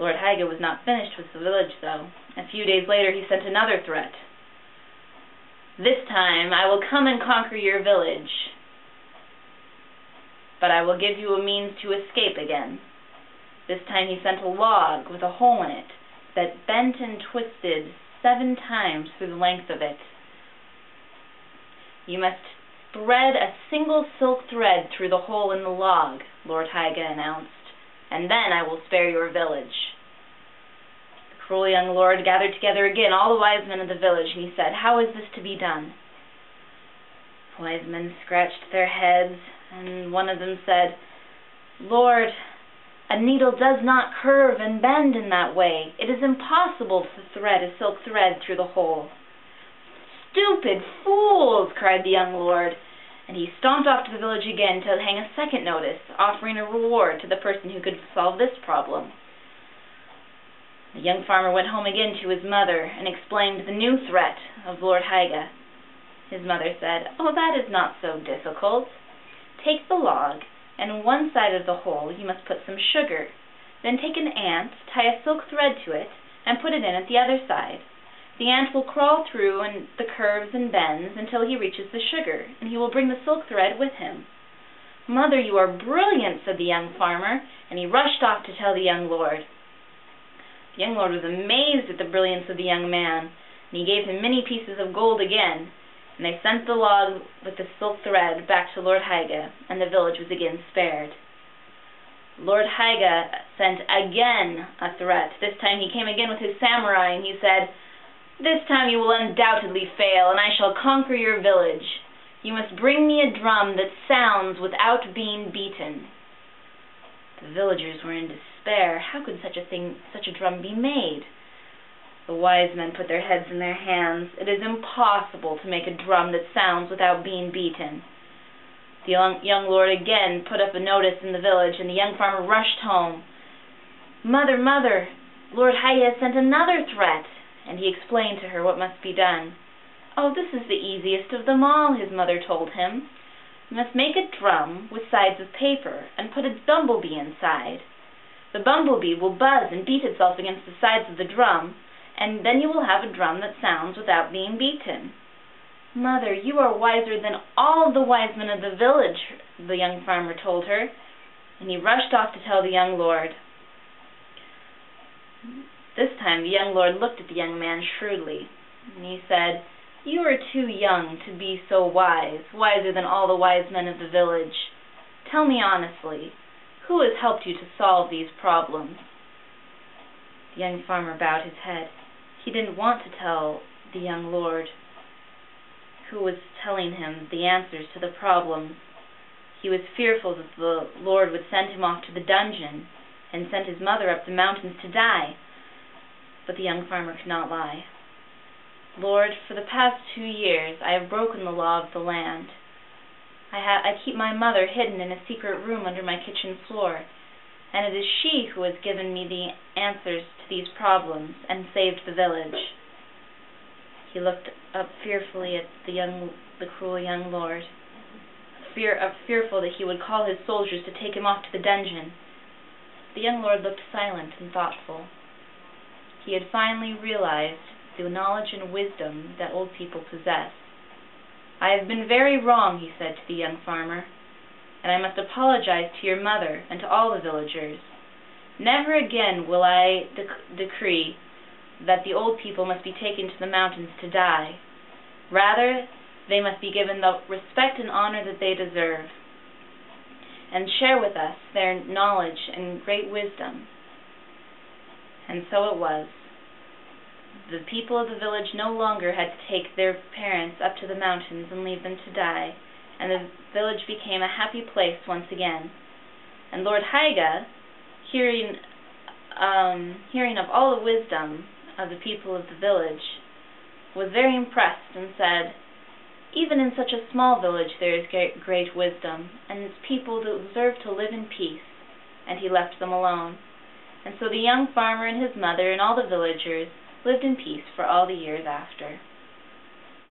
Lord Haga was not finished with the village, though. A few days later he sent another threat. "This time I will come and conquer your village, but I will give you a means to escape again." This time he sent a log with a hole in it that bent and twisted 7 times through the length of it. "You must thread a single silk thread through the hole in the log," Lord Haga announced, "and then I will spare your village." The cruel young lord gathered together again all the wise men of the village, and he said, "How is this to be done?" The wise men scratched their heads, and one of them said, "Lord, a needle does not curve and bend in that way. It is impossible to thread a silk thread through the hole." "Stupid fools!" cried the young lord, and he stomped off to the village again to hang a second notice, offering a reward to the person who could solve this problem. The young farmer went home again to his mother and explained the new threat of Lord Haga. His mother said, "Oh, that is not so difficult. Take the log, and on one side of the hole you must put some sugar. Then take an ant, tie a silk thread to it, and put it in at the other side. The ant will crawl through the curves and bends until he reaches the sugar, and he will bring the silk thread with him." "Mother, you are brilliant," said the young farmer, and he rushed off to tell the young lord. The young lord was amazed at the brilliance of the young man, and he gave him many pieces of gold again, and they sent the log with the silk thread back to Lord Haga, and the village was again spared. Lord Haga sent again a threat. This time he came again with his samurai, and he said, "This time you will undoubtedly fail, and I shall conquer your village. You must bring me a drum that sounds without being beaten." The villagers were in despair. How could such a drum be made? The wise men put their heads in their hands. It is impossible to make a drum that sounds without being beaten. The young lord again put up a notice in the village, and the young farmer rushed home. "Mother, mother, Lord Haga sent another threat," and he explained to her what must be done. "Oh, this is the easiest of them all," his mother told him. "You must make a drum with sides of paper, and put a bumblebee inside. The bumblebee will buzz and beat itself against the sides of the drum, and then you will have a drum that sounds without being beaten." "Mother, you are wiser than all the wise men of the village," the young farmer told her, and he rushed off to tell the young lord. This time the young lord looked at the young man shrewdly, and he said, "You are too young to be so wise, wiser than all the wise men of the village. Tell me honestly, who has helped you to solve these problems?" The young farmer bowed his head. He didn't want to tell the young lord who was telling him the answers to the problems. He was fearful that the Lord would send him off to the dungeon and send his mother up the mountains to die. But the young farmer could not lie. "Lord, for the past 2 years I have broken the law of the land. I keep my mother hidden in a secret room under my kitchen floor, and it is she who has given me the answers to these problems and saved the village." He looked up fearfully at the cruel young lord, fearful that he would call his soldiers to take him off to the dungeon. The young lord looked silent and thoughtful. He had finally realized the knowledge and wisdom that old people possess. "I have been very wrong," he said to the young farmer, "and I must apologize to your mother and to all the villagers. Never again will I decree that the old people must be taken to the mountains to die. Rather, they must be given the respect and honor that they deserve, and share with us their knowledge and great wisdom." And so it was. The people of the village no longer had to take their parents up to the mountains and leave them to die, and the village became a happy place once again. And Lord Haga, hearing of all the wisdom of the people of the village, was very impressed and said, "Even in such a small village there is great wisdom, and its people deserve to live in peace," and he left them alone. And so the young farmer and his mother and all the villagers lived in peace for all the years after.